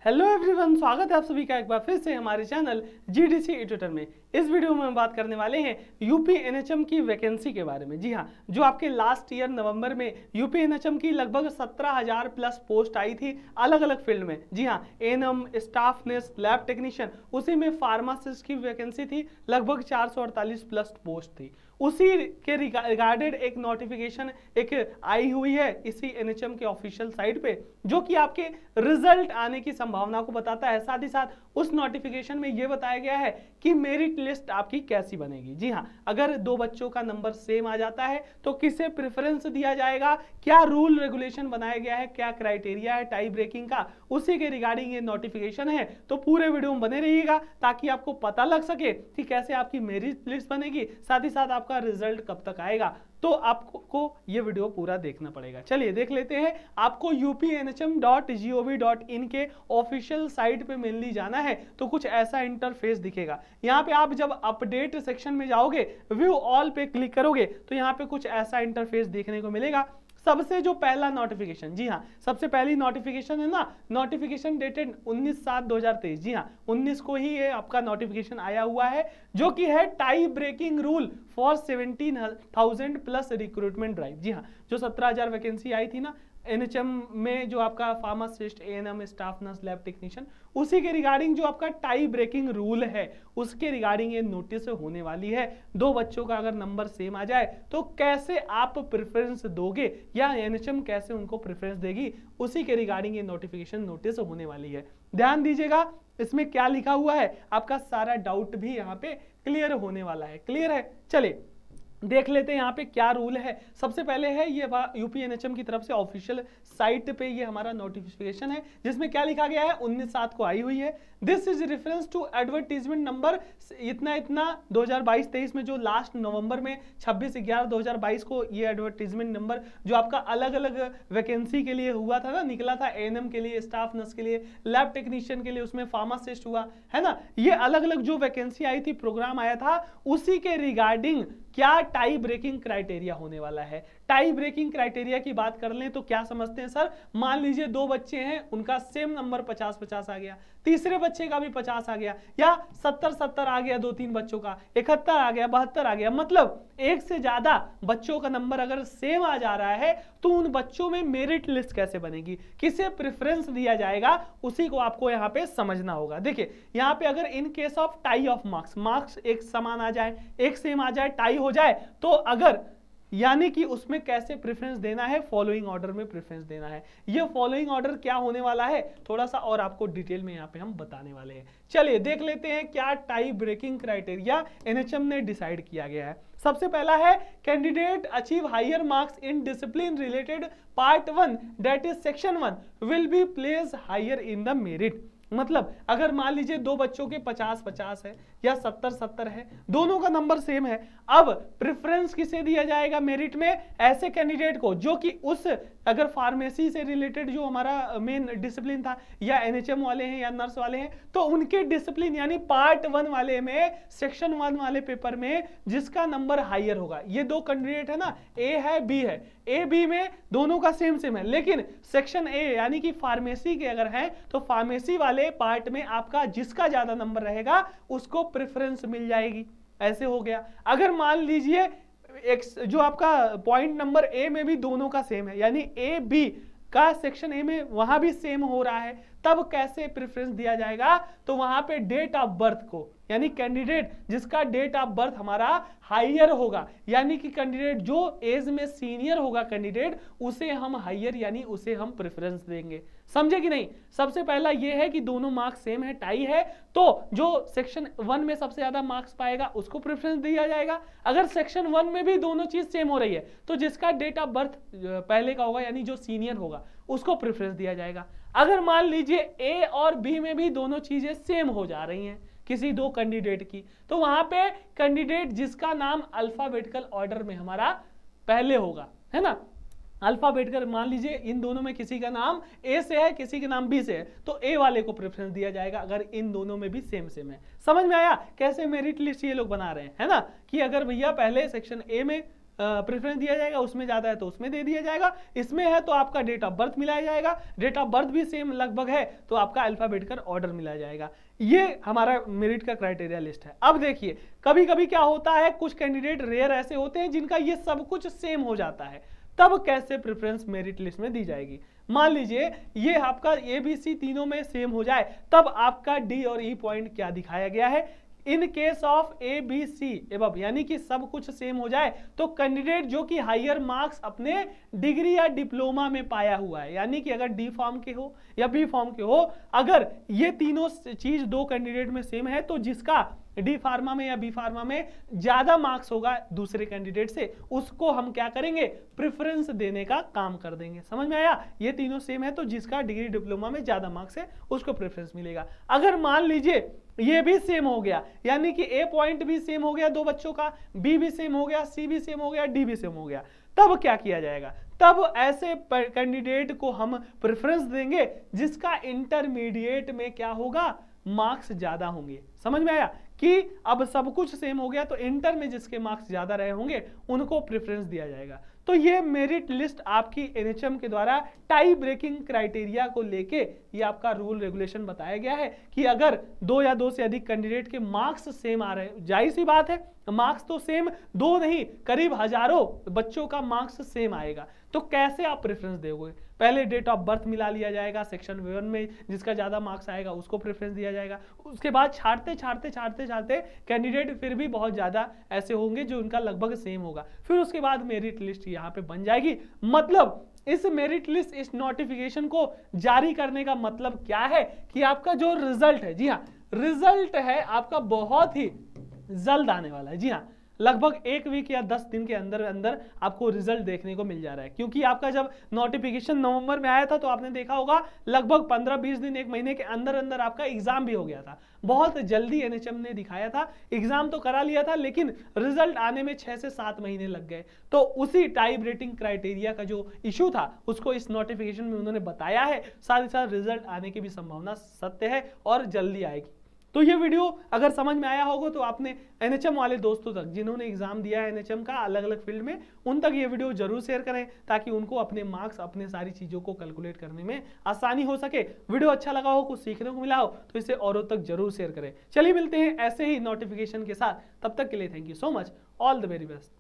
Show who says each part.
Speaker 1: Hello everyone, स्वागत है आप सभी का एक बार फिर से हमारे चैनल जीडीसी एजुटर में। इस वीडियो में हम बात करने वाले हैं यूपी एनएचएम की वैकेंसी के बारे में। जी हाँ, जो आपके लास्ट ईयर नवंबर में यूपी एनएचएम की लगभग 17,000 प्लस पोस्ट आई थी अलग अलग फील्ड में। जी हाँ, ANM, staff nurse, lab technician, उसी में फार्मासिस्ट की वैकेंसी थी, लगभग 448 प्लस पोस्ट थी। उसी के रिगार्डेड एक नोटिफिकेशन एक आई हुई है इसी एनएचएम के ऑफिशियल साइट पे, जो कि आपके रिजल्ट आने की संभावना को बताता है। साथ ही साथ उस नोटिफिकेशन में यह बताया गया है कि मेरिट लिस्ट आपकी कैसी बनेगी। जी हाँ, अगर दो बच्चों का नंबर सेम आ जाता है तो किसे प्रेफरेंस दिया जाएगा, क्या रूल रेगुलेशन बनाया गया है, क्या क्राइटेरिया है टाई ब्रेकिंग का, उसी के रिगार्डिंग ये नोटिफिकेशन है। तो पूरे वीडियो में बने रहिएगा ताकि आपको पता लग सके कि कैसे आपकी मेरिट लिस्ट बनेगी, साथ ही साथ आपका रिजल्ट कब तक आएगा। तो आपको ये वीडियो पूरा देखना पड़ेगा। चलिए देख लेते हैं। आपको upnhm.gov.in के ऑफिशियल साइट पे मेनली जाना है तो कुछ ऐसा इंटरफेस दिखेगा। यहाँ पे आप जब अपडेट सेक्शन में जाओगे, व्यू ऑल पे क्लिक करोगे तो यहाँ पे कुछ ऐसा इंटरफेस देखने को मिलेगा। सबसे जो पहला नोटिफिकेशन, जी हाँ, सबसे पहली नोटिफिकेशन है ना, नोटिफिकेशन डेटेड 19/7/2023। जी हाँ, 19 को ही ये आपका नोटिफिकेशन आया हुआ है, जो कि है tie breaking rule for 17,000 plus recruitment drive. जी हाँ, जो 17,000 वैकेंसी आई थी ना एनएचएम में, जो आपका pharmacist, ANM, staff nurse, lab technician, उसी के रिगार्डिंग जो आपका टाई ब्रेकिंग रूल है उसके रिगार्डिंग ये नोटिस होने वाली है। दो बच्चों का अगर नंबर सेम आ जाए तो कैसे आप प्रेफरेंस दोगे या एनएचएम कैसे उनको प्रेफरेंस देगी, उसी के रिगार्डिंग ये नोटिफिकेशन नोटिस होने वाली है। ध्यान दीजिएगा इसमें क्या लिखा हुआ है, आपका सारा डाउट भी यहाँ पे क्लियर होने वाला है। क्लियर है? चलिए देख लेते हैं यहाँ पे क्या रूल है। सबसे पहले है ये यूपी एनएचएम की तरफ से ऑफिशियल साइट पे ये हमारा नोटिफिकेशन है, जिसमें क्या लिखा गया है, 19/7 को आई हुई है। This is reference to advertisement number इतना इतना 2022-23 में, जो लास्ट नवंबर में 26/11/2022 को ये एडवर्टीजमेंट नंबर जो आपका अलग अलग वैकेंसी के लिए हुआ था ना, निकला था, एएनएम के लिए, स्टाफ नर्स के लिए, लैब टेक्नीशियन के लिए, उसमें फार्मासिस्ट हुआ है ना, ये अलग अलग जो वैकेंसी आई थी, प्रोग्राम आया था, उसी के रिगार्डिंग क्या टाई ब्रेकिंग क्राइटेरिया होने वाला है। टाई ब्रेकिंग क्राइटेरिया की बात कर लें तो क्या समझते हैं सर, मान लीजिए दो बच्चे हैं, उनका सेम नंबर 50-50 आ गया, तीसरे बच्चे का भी 50 आ गया, या 70-70 आ गया, दो तीन बच्चों का 71 आ गया, 72 आ गया, मतलब एक से ज्यादा बच्चों का नंबर अगर सेम आ जा रहा है तो उन बच्चों में मेरिट लिस्ट कैसे बनेगी, किसे प्रेफरेंस दिया जाएगा, उसी को आपको यहाँ पे समझना होगा। देखिए यहाँ पे अगर in case of tie of marks एक समान आ जाए, एक सेम आ जाए, टाई हो जाए, तो अगर यानी कि उसमें कैसे प्रेफरेंस देना है, फॉलोइंग ऑर्डर में प्रेफरेंस देना है। ये फॉलोइंग ऑर्डर क्या होने वाला है थोड़ा सा और आपको डिटेल में यहाँ पे हम बताने वाले हैं। चलिए देख लेते हैं क्या टाई ब्रेकिंग क्राइटेरिया एनएचएम ने डिसाइड किया गया है। सबसे पहला है candidate achieve higher marks in discipline related part 1 that is section 1 will be place higher in the merit. मतलब अगर मान लीजिए दो बच्चों के 50-50 है या 70-70 है, दोनों का नंबर सेम है, अब प्रेफरेंस किसे दिया जाएगा मेरिट में, ऐसे कैंडिडेट को जो कि उस अगर फार्मेसी से रिलेटेड जो हमारा मेन डिसिप्लिन था, या एनएचएम वाले हैं या नर्स वाले हैं, तो उनके डिसिप्लिन यानी पार्ट 1 वाले में, सेक्शन 1 वाले पेपर में जिसका नंबर हायर होगा। ये दो कैंडिडेट है ना, ए है, बी है, ए बी में दोनों का सेम है, लेकिन सेक्शन ए यानी कि फार्मेसी के अगर हैं तो फार्मेसी वाले पार्ट में आपका जिसका ज्यादा नंबर रहेगा उसको प्रेफरेंस मिल जाएगी। ऐसे हो गया। अगर मान लीजिए जो आपका पॉइंट नंबर ए में भी दोनों का सेम है, यानी ए बी का सेक्शन ए में वहां भी सेम हो रहा है, तब कैसे प्रेफरेंस दिया जाएगा, तो वहां पे डेट ऑफ बर्थ को, यानी कैंडिडेट जिसका डेट ऑफ बर्थ हमारा हायर होगा, यानी कि कैंडिडेट जो एज में सीनियर होगा कैंडिडेट, उसे हम हायर यानी उसे हम प्रेफरेंस देंगे। समझे कि नहीं? सबसे पहला यह है कि दोनों मार्क्स सेम है, टाई है, तो जो सेक्शन 1 में सबसे ज्यादा मार्क्स पाएगा उसको प्रेफरेंस दिया जाएगा। अगर सेक्शन 1 में भी दोनों चीज सेम हो रही है तो जिसका डेट ऑफ बर्थ पहले का होगा यानी जो सीनियर होगा उसको प्रेफरेंस दिया जाएगा। अगर मान लीजिए ए और बी में भी दोनों चीजें सेम हो जा रही हैं किसी दो कैंडिडेट की, तो वहां पे कैंडिडेट जिसका नाम अल्फाबेटिकल ऑर्डर में हमारा पहले होगा, है ना, अल्फाबेटिकल, मान लीजिए इन दोनों में किसी का नाम ए से है, किसी का नाम बी से है, तो ए वाले को प्रेफरेंस दिया जाएगा अगर इन दोनों में भी सेम है। समझ में आया कैसे मेरिट लिस्ट ये लोग बना रहे हैं, है ना, कि अगर भैया पहले सेक्शन ए में प्रेफरेंस दिया जाएगा, उसमें ज़्यादा है तो उसमें दे दिया जाएगा, इसमें है तो आपका डेट ऑफ बर्थ मिलाया जाएगा, डेट ऑफ बर्थ भी सेम लगभग है तो आपका अल्फाबेटिकल ऑर्डर मिलाया जाएगा। ये हमारा मेरिट का क्राइटेरिया लिस्ट है। अब देखिए कभी कभी क्या होता है, कुछ कैंडिडेट रेयर ऐसे होते हैं जिनका ये सब कुछ सेम हो जाता है, तब कैसे प्रेफरेंस मेरिट लिस्ट में दी जाएगी। मान लीजिए ये आपका ABC तीनों में सेम हो जाए, तब आपका D और E पॉइंट क्या दिखाया गया है, इन केस ऑफ ABC एवं यानी कि सब कुछ सेम हो जाए तो कैंडिडेट जो कि हायर मार्क्स अपने डिग्री या डिप्लोमा में पाया हुआ है, यानी कि अगर D फॉर्म के हो या B फॉर्म के हो, अगर ये तीनों चीज दो कैंडिडेट में सेम है तो जिसका डी फार्मा में या बी फार्मा में ज्यादा मार्क्स होगा दूसरे कैंडिडेट से, उसको हम क्या करेंगे, प्रेफरेंस देने का काम कर देंगे। समझ में आया, ये तीनों सेम है तो जिसका डिग्री डिप्लोमा में ज्यादा मार्क्स है उसको प्रेफरेंस मिलेगा। अगर मान लीजिए ये भी सेम हो गया, यानी कि A पॉइंट भी सेम हो गया दो बच्चों का, B भी सेम हो गया, C भी सेम हो गया, D भी सेम हो गया, तब क्या किया जाएगा, तब ऐसे कैंडिडेट को हम प्रेफरेंस देंगे जिसका इंटरमीडिएट में क्या होगा, मार्क्स ज्यादा होंगे। समझ में आया कि अब सब कुछ सेम हो गया तो इंटर में जिसके मार्क्स ज्यादा रहे होंगे उनको प्रेफरेंस दिया जाएगा। तो ये मेरिट लिस्ट आपकी NHM के द्वारा टाई ब्रेकिंग क्राइटेरिया को लेके ये आपका रूल रेगुलेशन बताया गया है कि अगर दो या दो से अधिक कैंडिडेट के मार्क्स सेम आ रहे हैं, जाहिर सी बात है मार्क्स तो सेम दो नहीं करीब हजारों बच्चों का मार्क्स सेम आएगा, तो कैसे आप प्रेफरेंस दोगे, पहले डेट ऑफ बर्थ मिला लिया जाएगा, सेक्शन 1 में जिसका ज्यादा मार्क्स आएगा उसको प्रेफरेंस दिया जाएगा, उसके बाद छाड़ते छाड़ते छाड़ते छाड़ते कैंडिडेट फिर भी बहुत ज्यादा ऐसे होंगे जो उनका लगभग सेम होगा, फिर उसके बाद मेरिट लिस्ट यहाँ पे बन जाएगी। मतलब इस मेरिट लिस्ट, इस नोटिफिकेशन को जारी करने का मतलब क्या है कि आपका जो रिजल्ट है, जी हाँ रिजल्ट है आपका बहुत ही जल्द आने वाला है। जी हाँ, लगभग 1 वीक या 10 दिन के अंदर अंदर आपको रिजल्ट देखने को मिल जा रहा है, क्योंकि आपका जब नोटिफिकेशन नवंबर में आया था तो आपने देखा होगा लगभग 15-20 दिन 1 महीने के अंदर अंदर आपका एग्जाम भी हो गया था। बहुत जल्दी NHM ने दिखाया था, एग्जाम तो करा लिया था लेकिन रिजल्ट आने में 6 से 7 महीने लग गए। तो उसी टाइप रेटिंग क्राइटेरिया का जो इशू था उसको इस नोटिफिकेशन में उन्होंने बताया है, साथ ही साथ रिजल्ट आने की भी संभावना सत्य है और जल्दी आएगी। तो ये वीडियो अगर समझ में आया होगा तो आपने NHM वाले दोस्तों तक जिन्होंने एग्जाम दिया है NHM का अलग अलग फील्ड में, उन तक ये वीडियो जरूर शेयर करें ताकि उनको अपने मार्क्स, अपने सारी चीजों को कैलकुलेट करने में आसानी हो सके। वीडियो अच्छा लगा हो, कुछ सीखने को मिला हो तो इसे औरों तक जरूर शेयर करें। चलिए मिलते हैं ऐसे ही नोटिफिकेशन के साथ, तब तक के लिए thank you so much, all the very best.